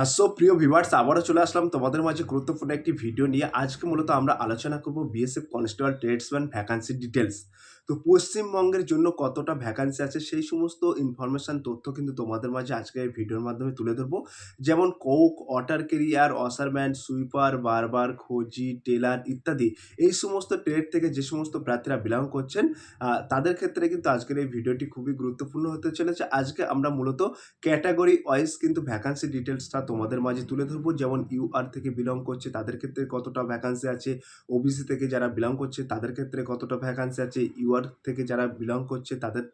So প্রিয় viewers আবারও চলে আসলাম তোমাদের মাঝে গুরুত্বপূর্ণ একটি ভিডিও নিয়ে। আজকে মূলত আমরা আলোচনা করব BSF constable tradesman vacancy details. তো পশ্চিমবঙ্গের জন্য কতটা ভ্যাকান্সি আছে সেই সমস্ত ইনফরমেশন তথ্য কিন্তু তোমাদের মাঝে আজকে এই ভিডিওর মাধ্যমে তুলে ধরবো। যেমন Coke, water carrier, washerman, sweeper, বারবার, খোঁজি, টেলার ইত্যাদি এই সমস্ত ট্রেড থেকে যে সমস্ত প্রার্থীরা বিলং করছেন তাদের ক্ষেত্রে কিন্তু আজকের এই ভিডিওটি খুবই গুরুত্বপূর্ণ হতে চলেছে। আজকে আমরা মূলত ক্যাটাগরি ওয়াইজ কিন্তু ভ্যাকান্সি ডিটেলসটা তোমাদের মাঝে তুলে ধরবো। যেমন ইউআর থেকে বিলং করছে তাদের ক্ষেত্রে কতটা ভ্যাকান্সি আছে, ওবিসি থেকে যারা বিলং করছে তাদের ক্ষেত্রে কতটা ভ্যাকান্সি আছে, ইউআর থেকে যারা বিলং করছে তাদের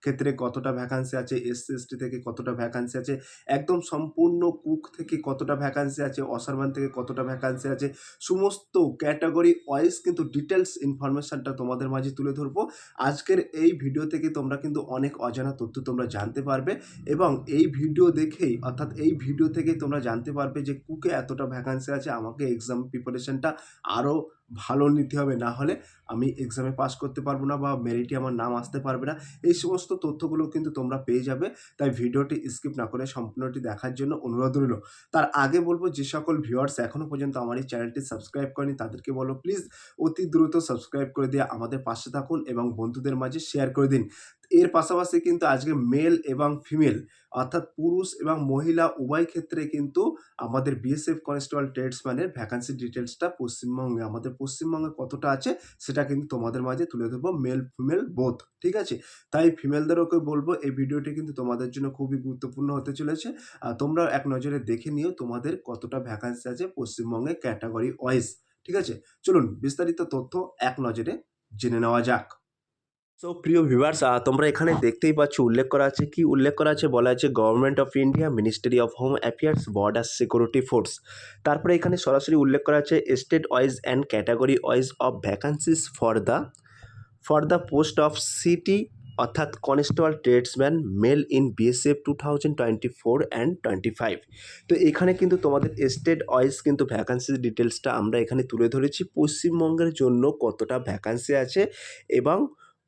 ক্ষেত্রে কতটা ভ্যাকান্সি আছে, এসসি এসটি থেকে কতটা ভ্যাকান্সি আছে, একদম সম্পূর্ণ কুক থেকে কতটা ভ্যাকান্সি আছে, অসারমান থেকে কতটা ভ্যাকান্সি আছে, সমস্ত ক্যাটাগরি ওয়াইজ কিন্তু ডিটেলস ইনফরমেশনটা তোমাদের মাঝে তুলে ধরবো। আজকের এই ভিডিও থেকে তোমরা কিন্তু অনেক অজানা তথ্য তোমরা জানতে পারবে এবং এই ভিডিও দেখেই অর্থাৎ এই ভিডিও থেকেই তোমরা জানতে পারবে যে কুকে এতটা ভ্যাকান্সি আছে, আমাকে এক্সাম প্রিপারেশনটা আরও ভালো নিতে হবে, না হলে আমি এক্সামে পাস করতে পারবো না বা মেরিটে আমার নাম আসতে পারবে না। এই সমস্ত তথ্যগুলো কিন্তু তোমরা পেয়ে যাবে, তাই ভিডিওটি স্কিপ না করে সম্পূর্ণটি দেখার জন্য অনুরোধ রইল। তার আগে বলবো যে সকল ভিউয়ার্স এখনও পর্যন্ত আমার এই চ্যানেলটি সাবস্ক্রাইব করেনি তাদেরকে বলো প্লিজ অতি দ্রুত সাবস্ক্রাইব করে দিয়ে আমাদের পাশে থাকুন এবং বন্ধুদের মাঝে শেয়ার করে দিন। এর পাশাপাশি কিন্তু আজকে মেল এবং ফিমেল অর্থাৎ পুরুষ এবং মহিলা উভয় ক্ষেত্রে কিন্তু আমাদের বিএসএফ কনস্টেবল ট্রেডসম্যানের ভ্যাকান্সি ডিটেলসটা আমাদের পশ্চিমবঙ্গে কতটা আছে সেটা কিন্তু তোমাদের মাঝে তুলে ধরবো, মেল ফিমেল বোথ, ঠিক আছে? তাই ফিমেলদেরকে বলবো এই ভিডিওটি কিন্তু তোমাদের জন্য খুবই গুরুত্বপূর্ণ হতে চলেছে। তোমরা এক নজরে দেখে নিও তোমাদের কতটা ভ্যাকান্সি আছে পশ্চিমবঙ্গে ক্যাটাগরি ওয়াইজ, ঠিক আছে? চলুন বিস্তারিত তথ্য এক নজরে জেনে নেওয়া যাক। সো প্রিয় ভিউয়ার্স তোমরা এখানে দেখতেই পাচ্ছ উল্লেখ করা আছে, কি উল্লেখ করা আছে, বলা আছে government of India, ministry of home affairs, border security force. তারপরে এখানে সরাসরি উল্লেখ করা আছে state wise and category wise of vacancies for the post of CT অর্থাৎ constable tradesman male in BSF 2024 and 25। তো এখানে কিন্তু তোমাদের স্টেট ওয়াইজ কিন্তু ভ্যাকান্সি ডিটেলসটা আমরা এখানে তুলে ধরেছি, পশ্চিমবঙ্গের জন্য কতটা ভ্যাকান্সি আছে এবং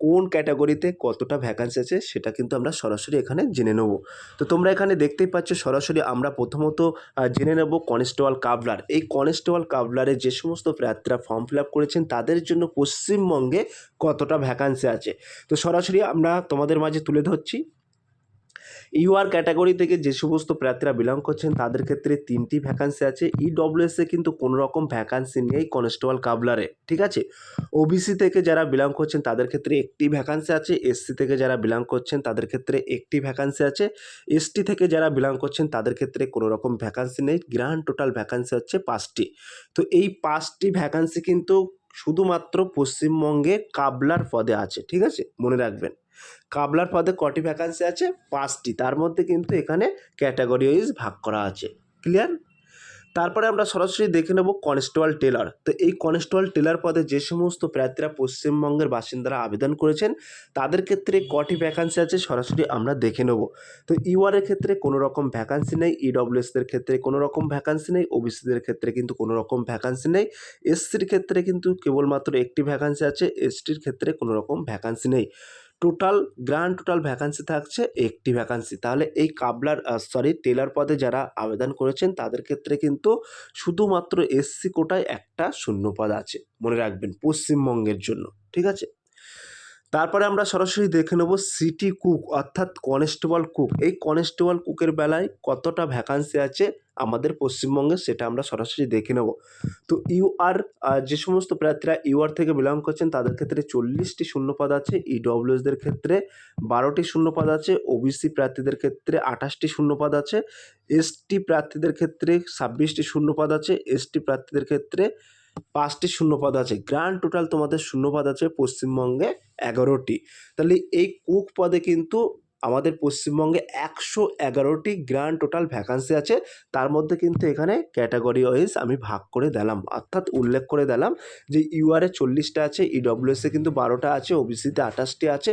কোন ক্যাটাগরিতে কতটা ভ্যাকান্সি আছে সেটা কিন্তু আমরা সরাসরি এখানে জেনে নেব। তো তোমরা এখানে দেখতেই পাচ্ছ সরাসরি আমরা প্রথমত জেনে নেব কনস্টেবল কাবলার। এই কনস্টেবল কাবলারে যে সমস্ত প্রার্থীরা ফর্ম ফিল আপ করেছেন তাদের জন্য পশ্চিমবঙ্গে কতটা ভ্যাকান্সি আছে। তো সরাসরি আমরা তোমাদের মাঝে তুলে ধরছি। ইউআর ক্যাটাগরি থেকে যে সমস্ত প্রার্থীরা বিলং করছেন তাদের ক্ষেত্রে 3টি ভ্যাকান্সি আছে। ইডব্লিউএসে কিন্তু কোনো রকম ভ্যাকান্সি নেই কনস্টেবল কাবলারে, ঠিক আছে? ওবিসি থেকে যারা বিলং করছেন তাদের ক্ষেত্রে একটি ভ্যাকান্সি আছে, এসসি থেকে যারা বিলং করছেন তাদের ক্ষেত্রে একটি ভ্যাকান্সি আছে, এসটি থেকে যারা বিলং করছেন তাদের ক্ষেত্রে কোনো রকম ভ্যাকান্সি নেই। গ্র্যান্ড টোটাল ভ্যাকান্সি হচ্ছে 5টি। তো এই 5টি ভ্যাকান্সি কিন্তু শুধুমাত্র পশ্চিমবঙ্গে কাবলার পদে আছে, ঠিক আছে? মনে রাখবেন কাবলার পদে কটি ভ্যাকান্সি আছে? 5টি। তার মধ্যে কিন্তু এখানে ক্যাটাগরি ওয়াইজ ভাগ করা আছে, ক্লিয়ার? তারপরে আমরা সরাসরি দেখে নেব কনস্টেবল টেলার। তো এই কনস্টেবল টেলার পদে যে সমস্ত প্রার্থীরা পশ্চিমবঙ্গের বাসিন্দারা আবেদন করেছেন তাদের ক্ষেত্রে কটি ভ্যাকান্সি আছে সরাসরি আমরা দেখে নেব। তো ইউআরের ক্ষেত্রে কোনো রকম ভ্যাকান্সি নেই, ইডব্লিউএসদের ক্ষেত্রে কোনো রকম ভ্যাকান্সি নেই, ওবিসিদের ক্ষেত্রে কিন্তু কোনো রকম ভ্যাকান্সি নেই, এসসির ক্ষেত্রে কিন্তু কেবলমাত্র একটি ভ্যাকান্সি আছে, এসটির ক্ষেত্রে কোনো রকম ভ্যাকান্সি নেই। গ্র্যান্ড টোটাল ভ্যাকান্সি থাকছে একটি ভ্যাকান্সি। তাহলে এই টেলার পদে যারা আবেদন করেছেন তাদের ক্ষেত্রে কিন্তু শুধুমাত্র এসসি কোটায় একটা শূন্যপদ আছে, মনে রাখবেন পশ্চিমবঙ্গের জন্য, ঠিক আছে? তারপরে আমরা সরাসরি দেখে নেব সিটি কুক অর্থাৎ কনস্টেবল কুক। এই কনস্টেবল কুকের বেলায় কতটা ভ্যাকান্সি আছে আমাদের পশ্চিমবঙ্গে সেটা আমরা সরাসরি দেখে নেব। তো ইউআর যে সমস্ত প্রার্থীরা ইউআর থেকে বিলং করছেন তাদের ক্ষেত্রে 40টি শূন্যপদ আছে, ইডব্লিউএসদের ক্ষেত্রে 12টি শূন্যপদ আছে, ওবিসি প্রার্থীদের ক্ষেত্রে 28টি শূন্যপদ আছে, এসটি প্রার্থীদের ক্ষেত্রে 26টি শূন্যপদ আছে, এসটি প্রার্থীদের ক্ষেত্রে 5টি শূন্যপদ আছে। গ্র্যান্ড টোটাল তোমাদের শূন্যপদ আছে পশ্চিমবঙ্গে 11টি। তাহলে এই কুক পদে কিন্তু আমাদের পশ্চিমবঙ্গে 111টি গ্র্যান্ড টোটাল ভ্যাকান্সি আছে। তার মধ্যে কিন্তু এখানে ক্যাটাগরি ওয়াইজ আমি ভাগ করে দিলাম, অর্থাৎ উল্লেখ করে দিলাম যে ইউআরে 40টা আছে, ইডব্লিউএসে কিন্তু 12টা আছে, ওবিসিতে 28টি আছে,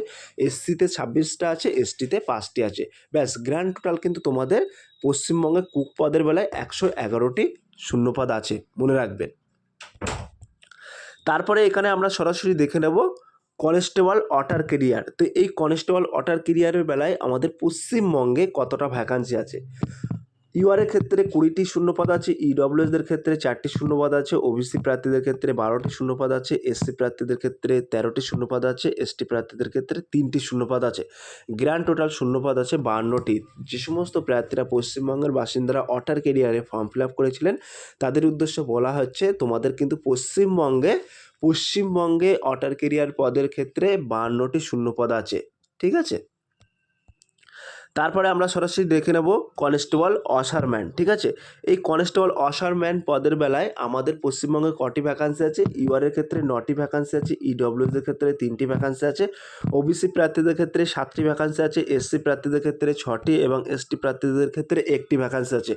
এসসিতে 26টা আছে, এসটিতে 5টি আছে। ব্যাস গ্র্যান্ড টোটাল কিন্তু তোমাদের পশ্চিমবঙ্গে কুক পদের বেলায় 111টি শূন্যপদ আছে, মনে রাখবেন। তারপরে এখানে আমরা সরাসরি দেখে নেব কনস্টেবল ওয়াটার ক্যারিয়ার। তো এই কনস্টেবল ওয়াটার ক্যারিয়ারের বেলায় আমাদের পশ্চিমবঙ্গে কতটা ভ্যাকান্সি আছে। ইউআর এর ক্ষেত্রে 20টি শূন্যপদ আছে, ইডব্লিউএসদের ক্ষেত্রে 4টি শূন্যপদ আছে, ওবিসি প্রার্থীদের ক্ষেত্রে 12টি শূন্যপদ আছে, এসসি প্রার্থীদের ক্ষেত্রে 13টি শূন্যপদ আছে, এসটি প্রার্থীদের ক্ষেত্রে 3টি শূন্যপদ আছে। গ্র্যান্ড টোটাল শূন্যপদ আছে 52টি। যে সমস্ত প্রার্থীরা পশ্চিমবঙ্গের বাসিন্দারা ওটার ক্যারিয়ারে ফর্ম ফিল আপ করেছিলেন তাদের উদ্দেশ্যে বলা হচ্ছে তোমাদের কিন্তু পশ্চিমবঙ্গে ওটার ক্যারিয়ার পদের ক্ষেত্রে 52টি শূন্যপদ আছে, ঠিক আছে। তারপরে আমরা সরাসরি দেখে নেব কনস্টেবল অসারম্যান, ঠিক আছে। এই কনস্টেবল অসারম্যান পদের বেলায় আমাদের পশ্চিমবঙ্গে কটি ভ্যাকান্সি আছে? ইউআরের ক্ষেত্রে 9টি ভ্যাকান্সি আছে, ইডব্লিউএসদের ক্ষেত্রে 3টি ভ্যাকান্সি আছে, ওবিসি প্রার্থীদের ক্ষেত্রে 7টি ভ্যাকান্সি আছে, এসসি প্রার্থীদের ক্ষেত্রে 6টি এবং এসটি প্রার্থীদের ক্ষেত্রে 1টি ভ্যাকান্সি আছে।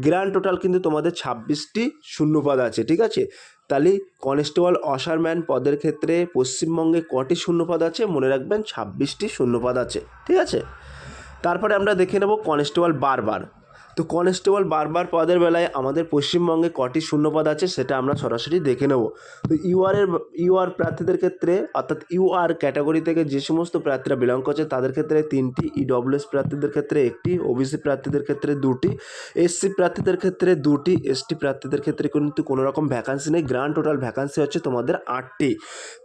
গ্র্যান্ড টোটাল কিন্তু তোমাদের 26টি শূন্যপদ আছে, ঠিক আছে। তাহলে কনস্টেবল অসারম্যান পদের ক্ষেত্রে পশ্চিমবঙ্গে কটি শূন্যপদ আছে? মনে রাখবেন 26টি শূন্যপদ আছে, ঠিক আছে। তারপরে আমরা দেখে নেব কনস্টেবল বারবার। তো কনস্টেবল বারবার পদের বেলায় আমাদের পশ্চিমবঙ্গে কটি শূন্যপদ আছে সেটা আমরা সরাসরি দেখে নেব। তো ইউআর প্রার্থীদের ক্ষেত্রে অর্থাৎ ইউআর ক্যাটাগরি থেকে যে সমস্ত প্রার্থীরা বিলং করছে তাদের ক্ষেত্রে 3টি, ইডব্লিউএস প্রার্থীদের ক্ষেত্রে 1টি, ওবিসি প্রার্থীদের ক্ষেত্রে 2টি, এসসি প্রার্থীদের ক্ষেত্রে 2টি, এসটি প্রার্থীদের ক্ষেত্রে কিন্তু কোনো রকম ভ্যাকান্সি নেই। গ্র্যান্ড টোটাল ভ্যাকান্সি হচ্ছে তোমাদের 8টি।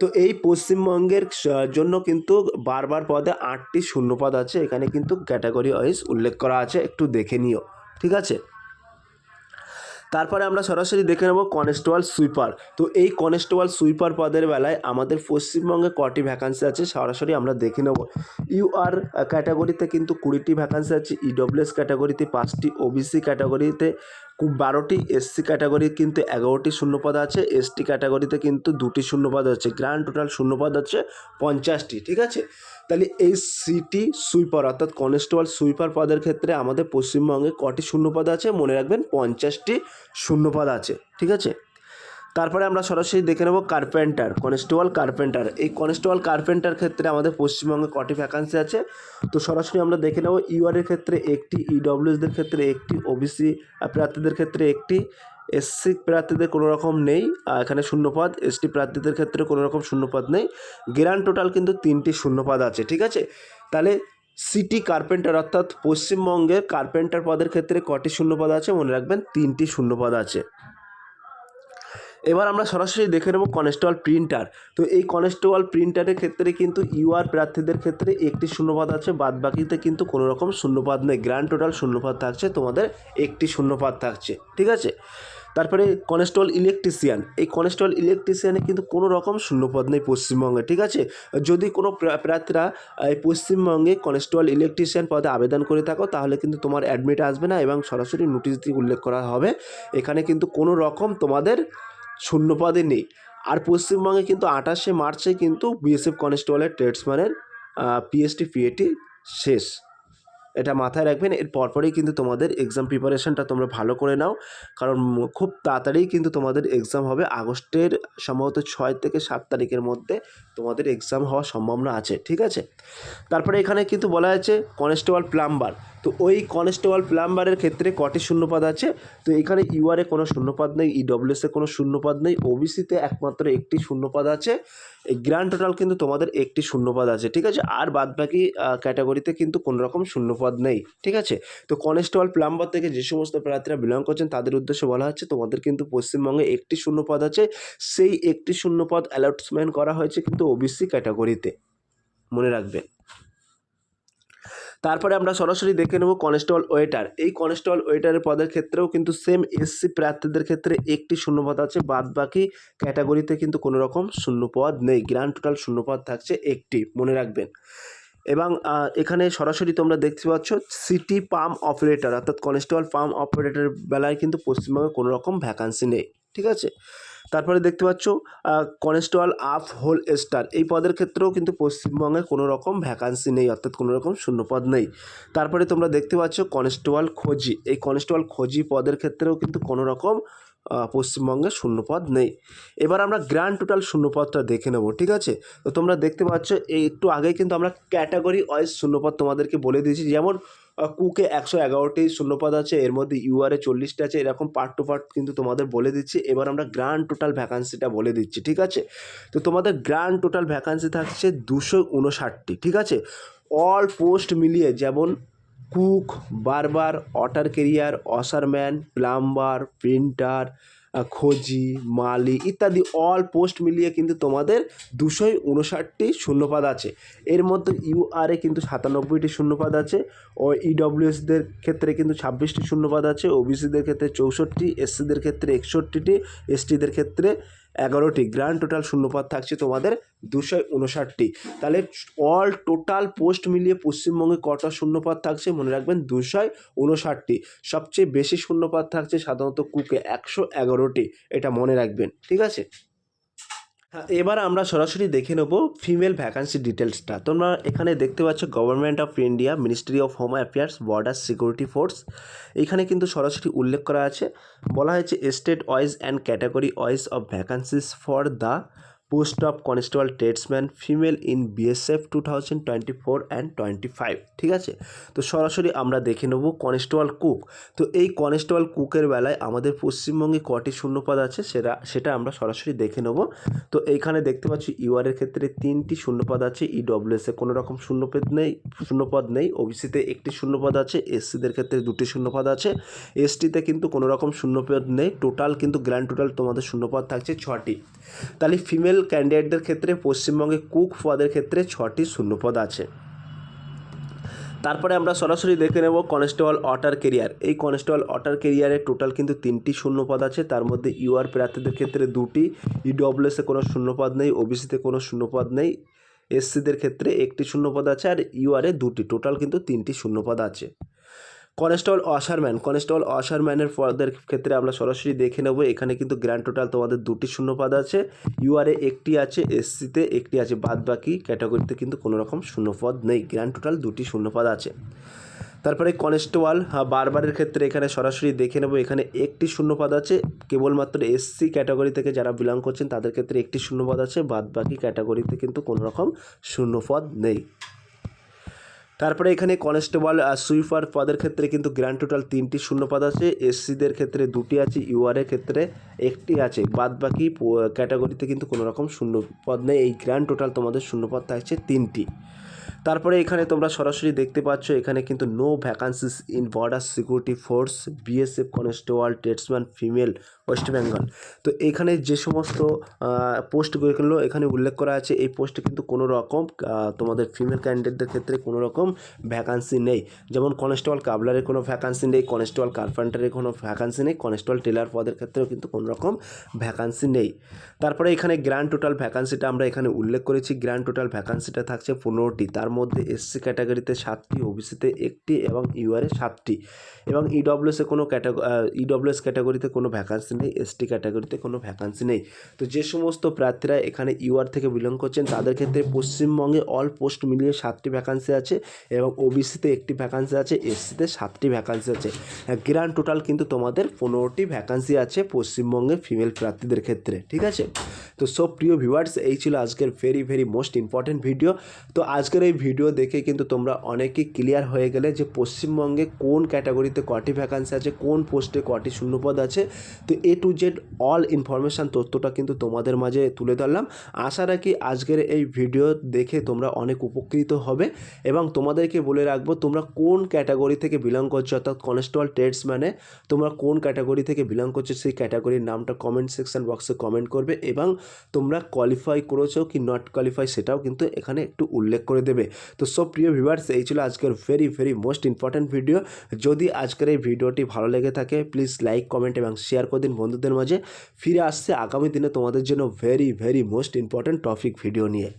তো এই পশ্চিমবঙ্গের জন্য কিন্তু বারবার পদে 8টি শূন্যপদ আছে, এখানে কিন্তু ক্যাটাগরি ওয়াইজ উল্লেখ করা আছে, একটু দেখে নিও, ঠিক আছে। তারপরে আমরা সরাসরি দেখে নেব কনস্টেবল সুইপার। তো এই কনস্টেবল সুইপার পদের বেলায় আমাদের পশ্চিমবঙ্গে কটি ভ্যাকান্সি আছে সরাসরি আমরা দেখে নেব। ইউআর ক্যাটাগরিতে কিন্তু 20টি ভ্যাকান্সি আছে, ইডব্লিউএস ক্যাটাগরিতে 5টি, ওবিসি ক্যাটাগরিতে 12টি, এসসি ক্যাটাগরি কিন্তু 11টি শূন্যপদ আছে, এসটি ক্যাটাগরিতে কিন্তু 2টি শূন্যপদ আছে। গ্র্যান্ড টোটাল শূন্যপদ আছে 50টি, ঠিক আছে। তাহলে এই সিটি সুইপার অর্থাৎ কনস্টেবল সুইপার পদের ক্ষেত্রে আমাদের পশ্চিমবঙ্গে কটি শূন্যপদ আছে? মনে রাখবেন 50টি শূন্যপদ আছে, ঠিক আছে। তারপরে আমরা সরাসরি দেখে নেব কার্পেন্টার, কনস্টেবল কার্পেন্টার। এই কনস্টেবল কার্পেন্টার ক্ষেত্রে আমাদের পশ্চিমবঙ্গে কটি ভ্যাকান্সি আছে? তো সরাসরি আমরা দেখে নেব ইউআরের ক্ষেত্রে 1টি, ইডব্লিউএসদের ক্ষেত্রে 1টি, ওবিসি প্রার্থীদের ক্ষেত্রে 1টি, এসসি প্রার্থীদের কোনো রকম নেই এখানে শূন্যপদ, এসটি প্রার্থীদের ক্ষেত্রে কোনো রকম শূন্যপদ নেই। গ্র্যান্ড টোটাল কিন্তু 3টি শূন্যপদ আছে, ঠিক আছে। তাহলে সিটি কার্পেন্টার অর্থাৎ পশ্চিমবঙ্গের কার্পেন্টার পদের ক্ষেত্রে কটি শূন্যপদ আছে? মনে রাখবেন 3টি শূন্যপদ আছে। এবার আমরা সরাসরি দেখে নেব কনস্টেবল প্রিন্টার। তো এই কনস্টেবল প্রিন্টারের ক্ষেত্রে কিন্তু ইউআর প্রার্থীদের ক্ষেত্রে 1টি শূন্যপদ আছে, বাদ বাকিতে কিন্তু কোনো রকম শূন্যপদ নেই। গ্র্যান্ড টোটাল শূন্যপদ থাকছে তোমাদের 1টি শূন্যপদ থাকছে, ঠিক আছে। তারপরে কনস্টেবল ইলেকট্রিশিয়ান, এই কনস্টেবল ইলেকট্রিশিয়ানে কিন্তু কোনো রকম শূন্যপদ নেই পশ্চিমবঙ্গে, ঠিক আছে। যদি কোনো প্রার্থীরা এই পশ্চিমবঙ্গে কনস্টেবল ইলেকট্রিশিয়ান পদে আবেদন করে থাকো তাহলে কিন্তু তোমার অ্যাডমিট আসবে না এবং সরাসরি নোটিশ দিয়ে উল্লেখ করা হবে এখানে কিন্তু কোনো রকম তোমাদের শূন্যপদে নেই। আর পশ্চিমবঙ্গে কিন্তু 28শে মার্চে কিন্তু বিএসএফ কনস্টেবলের ট্রেডসম্যানের পিএসটি পিএটি শেষ, এটা মাথায় রাখবেন। এর পরপরই কিন্তু তোমাদের এক্সাম প্রিপারেশনটা তোমরা ভালো করে নাও, কারণ খুব তাড়াতাড়ি কিন্তু তোমাদের এক্সাম হবে। আগস্টের সম্ভবত 6 থেকে 7 তারিখের মধ্যে তোমাদের এক্সাম হওয়ার সম্ভাবনা আছে, ঠিক আছে। তারপরে এখানে কিন্তু বলা আছে কনস্টেবল প্লাম্বার। তো ওই কনস্টেবল প্লাম্বারের ক্ষেত্রে কটি শূন্যপদ আছে? তো এখানে ইউআরে কোনো শূন্যপদ নেই, ইডব্লিউএসে কোনো শূন্যপদ নেই, ওবিসিতে একমাত্র 1টি শূন্যপদ আছে। এই গ্র্যান্ড টোটাল কিন্তু তোমাদের 1টি শূন্যপদ আছে, ঠিক আছে। আর বাদবাকি ক্যাটাগরিতে কিন্তু কোনো রকম শূন্যপদ নেই, ঠিক আছে। তো কনস্টেবল প্লাম্বার থেকে যে সমস্ত প্রার্থীরা বিলং করছেন তাদের উদ্দেশ্যে বলা হচ্ছে তোমাদের কিন্তু পশ্চিমবঙ্গে 1টি শূন্যপদ আছে, সেই 1টি শূন্যপদ অ্যালটমেন্ট করা হয়েছে কিন্তু ওবিসি ক্যাটাগরিতে, মনে রাখবেন। তারপরে আমরা সরাসরি দেখে নেব কনস্টেবল ওয়েটার। এই কনস্টেবল ওয়েটারের পদের ক্ষেত্রেও কিন্তু সেম এসসি প্রার্থীদের ক্ষেত্রে 1টি শূন্যপদ আছে, বাদ বাকি ক্যাটাগরিতে কিন্তু কোনো রকম শূন্যপদ নেই। গ্র্যান্ড টোটাল শূন্যপদ থাকছে 1টি, মনে রাখবেন। এবং এখানে সরাসরি তোমরা দেখতে পাচ্ছ সিটি পাম্প অপারেটর অর্থাৎ কনস্টেবল পাম্প অপারেটরের বেলায় কিন্তু পশ্চিমবঙ্গে কোনো রকম ভ্যাকান্সি নেই, ঠিক আছে। তারপরে দেখতে পাচ্ছ কনস্টেবল আপ হোল স্টার, এই পদের ক্ষেত্রেও কিন্তু পশ্চিমবঙ্গে কোনো রকম ভ্যাকান্সি নেই, অর্থাৎ কোনো রকম শূন্যপদ নেই। তারপরে তোমরা দেখতে পাচ্ছ কনস্টেবল খোঁজি, এই কনস্টেবল খোঁজি পদের ক্ষেত্রেও কিন্তু কোনো রকম পশ্চিমবঙ্গে শূন্যপদ নেই। এবার আমরা গ্র্যান্ড টোটাল শূন্যপদটা দেখে নেব, ঠিক আছে। তো তোমরা দেখতে পাচ্ছ এই একটু আগেই কিন্তু আমরা ক্যাটাগরি ওয়াইজ শূন্যপদ তোমাদেরকে বলে দিয়েছি, যেমন কুকে 111টি শূন্যপদ আছে, এর মধ্যে ইউআরে 40টা আছে, এরকম পার্ট টু পার্ট কিন্তু তোমাদের বলে দিচ্ছি। এবার আমরা গ্র্যান্ড টোটাল ভ্যাকান্সিটা বলে দিচ্ছি, ঠিক আছে। তো তোমাদের গ্র্যান্ড টোটাল ভ্যাকান্সি থাকছে 259টি, ঠিক আছে। অল পোস্ট মিলিয়ে যেমন cook, barber, water carrier, washerman, plumber, painter, খোঁজি, মালি ইত্যাদি অল পোস্ট মিলিয়ে কিন্তু তোমাদের 259টি শূন্যপদ আছে। এর মধ্যে ইউআরএ কিন্তু 97টি শূন্যপদ আছে, ও ইডব্লিউএসদের ক্ষেত্রে কিন্তু 26টি শূন্যপদ আছে, ওবিসিদের ক্ষেত্রে 64টি, এসসিদের ক্ষেত্রে 61টি, এসটিদের ক্ষেত্রে 11টি। গ্র্যান্ড টোটাল শূন্যপদ থাকছে তোমাদের 259টি। তাহলে অল টোটাল পোস্ট মিলিয়ে পশ্চিমবঙ্গে কটা শূন্যপদ থাকছে মনে রাখবেন 259টি। সবচেয়ে বেশি শূন্যপদ থাকছে সাধারণত কুকে 111টি, এটা মনে রাখবেন, ঠিক আছে। হ্যাঁ, এবার আমরা সরাসরি দেখে নেব ফিমেল ভ্যাকান্সি ডিটেলসটা। তোমরা এখানে দেখতে পাচ্ছ government of India, ministry of home affairs, border security force. এখানে কিন্তু সরাসরি উল্লেখ করা আছে, বলা হয়েছে state wise and category wise of vacancies for the post of constable tradesman female in BSF 2024 and 25, ঠিক আছে। তো সরাসরি আমরা দেখে নেব কনস্টেবল কুক। তো এই কনস্টেবল কুকের বেলায় আমাদের পশ্চিমবঙ্গে কটি শূন্যপদ আছে সেটা আমরা সরাসরি দেখে নেব। তো এইখানে দেখতে পাচ্ছি ইউআরের ক্ষেত্রে 3টি শূন্যপদ আছে, ইডব্লিউএসে কোনো রকম শূন্যপদ নেই, ওবিসিতে 1টি শূন্যপদ আছে, এসসিদের ক্ষেত্রে 2টি শূন্যপদ আছে, এসটিতে কিন্তু কোনো রকম শূন্যপদ নেই। টোটাল কিন্তু গ্র্যান্ড টোটাল তোমাদের শূন্যপদ থাকছে 6টি। তাহলে ফিমেল ক্যান্ডিডেটদের ক্ষেত্রে পশ্চিমবঙ্গে কুক পদের ক্ষেত্রে 6টি শূন্যপদ আছে। তারপরে আমরা সরাসরি দেখে নেব কনস্টেবল ওয়াটার ক্যারিয়ার। এই কনস্টেবল ওয়াটার ক্যারিয়ারে টোটাল কিন্তু 3টি শূন্যপদ আছে, তার মধ্যে ইউআর প্রার্থীদের ক্ষেত্রে 2টি, ইডব্লিউএসে কোনো শূন্যপদ নেই, ওবিসিতে কোনো শূন্যপদ নেই, এসসিদের ক্ষেত্রে 1টি শূন্যপদ আছে, আর ইউআরে 2টি, টোটাল কিন্তু 3টি শূন্যপদ আছে। কনস্টেবল ওয়াশারম্যানের পদের ক্ষেত্রে আমরা সরাসরি দেখে নেব। এখানে কিন্তু গ্র্যান্ড টোটাল তোমাদের 2টি শূন্যপদ আছে, ইউআরএ 1টি আছে, এসসিতে 1টি আছে, বাদ বাকি ক্যাটাগরিতে কিন্তু কোনো রকম শূন্যপদ নেই। গ্র্যান্ড টোটাল 2টি শূন্যপদ আছে। তারপরে কনস্টেবল বারবারের ক্ষেত্রে এখানে সরাসরি দেখে নেব, এখানে 1টি শূন্যপদ আছে, কেবলমাত্র এসসি ক্যাটাগরি থেকে যারা বিলং করছেন তাদের ক্ষেত্রে 1টি শূন্যপদ আছে, বাদ বাকি ক্যাটাগরিতে কিন্তু কোনো রকম শূন্যপদ নেই। তারপরে এখানে কনস্টেবল সুইপার পদের ক্ষেত্রে কিন্তু গ্র্যান্ড টোটাল 3টি শূন্যপদ আছে, এসসিদের ক্ষেত্রে 2টি আছে, ইউআরের ক্ষেত্রে 1টি আছে, বাদ বাকি ক্যাটাগরিতে কিন্তু কোনো রকম শূন্যপদ নেই। এই গ্র্যান্ড টোটাল তোমাদের শূন্যপদ থাকছে 3টি। তারপরে এখানে তোমরা সরাসরি দেখতে পাচ্ছ এখানে কিন্তু no vacancies in border security force BSF constable tradesman female West Bengal. তো এখানে যে সমস্ত পোস্টগুলো এখানে উল্লেখ করা আছে, এই পোস্টে কিন্তু কোনো রকম তোমাদের ফিমেল ক্যান্ডিডেটদের ক্ষেত্রে কোনো রকম ভ্যাকান্সি নেই। যেমন কনস্টেবল কাবলারের কোনো ভ্যাকান্সি নেই, কনস্টেবল কার্পেন্টারের কোনো ভ্যাকান্সি নেই, কনস্টেবল টেলার পদের ক্ষেত্রেও কিন্তু কোনো রকম ভ্যাকান্সি নেই। তারপরে এখানে গ্র্যান্ড টোটাল ভ্যাকান্সিটা আমরা এখানে উল্লেখ করেছি, গ্র্যান্ড টোটাল ভ্যাকান্সিটা থাকছে 15টি, তার মধ্যে এসসি ক্যাটাগরিতে 7টি, ওবিসিতে 1টি এবং ইউআরে 7টি, এবং ইডব্লিউএসে কোনো ইডব্লিউএস ক্যাটাগরিতে কোনো ভ্যাকান্সি নেই, এসটি ক্যাটাগরিতে কোনো ভ্যাকান্সি নেই। তো যে সমস্ত প্রার্থীরা এখানে ইউআর থেকে বিলং করছেন তাদের ক্ষেত্রে পশ্চিমবঙ্গে অল পোস্ট মিলিয়ে 7টি ভ্যাকান্সি আছে, এবং ওবিসিতে 1টি ভ্যাকান্সি আছে, এসসিতে 7টি ভ্যাকান্সি আছে। গ্র্যান্ড টোটাল কিন্তু তোমাদের 15টি ভ্যাকান্সি আছে পশ্চিমবঙ্গে ফিমেল প্রার্থীদের ক্ষেত্রে, ঠিক আছে। তো সব প্রিয় ভিউয়ার্স, এই ছিল আজকের ভেরি মোস্ট ইম্পর্টেন্ট ভিডিও। তো আজকের এই ভিডিও দেখে কিন্তু তোমরা অনেকেই ক্লিয়ার হয়ে গেলে যে পশ্চিমবঙ্গে কোন ক্যাটাগরিতে কটি ভ্যাকান্সি আছে, কোন পোস্টে কটি শূন্যপদ আছে। তো এ টু জেড অল ইনফরমেশান তথ্যটা কিন্তু তোমাদের মাঝে তুলে ধরলাম। আশা রাখি আজকের এই ভিডিও দেখে তোমরা অনেক উপকৃত হবে, এবং তোমাদেরকে বলে রাখবো তোমরা কোন ক্যাটাগরি থেকে বিলং করছো, অর্থাৎ কনস্টেবল ট্রেডসম্যানে তোমরা কোন ক্যাটাগরি থেকে বিলং করছো সেই ক্যাটাগরির নামটা কমেন্ট সেকশন বক্সে কমেন্ট করবে, এবং তোমরা কোয়ালিফাই করেছো কি নট কোয়ালিফাই সেটাও কিন্তু এখানে একটু উল্লেখ করে দেবে। তো সব প্রিয় ভিউয়ার্স, এই ছিল আজকের ভেরি মোস্ট ইম্পর্ট্যান্ট ভিডিও। যদি আজকের এই ভিডিওটি ভালো লেগে থাকে প্লিজ লাইক, কমেন্ট এবং শেয়ার করে দিন বন্ধুদের মাঝে। ফিরে আসছে আগামী দিনে তোমাদের জন্য very most important topic video নিয়ে।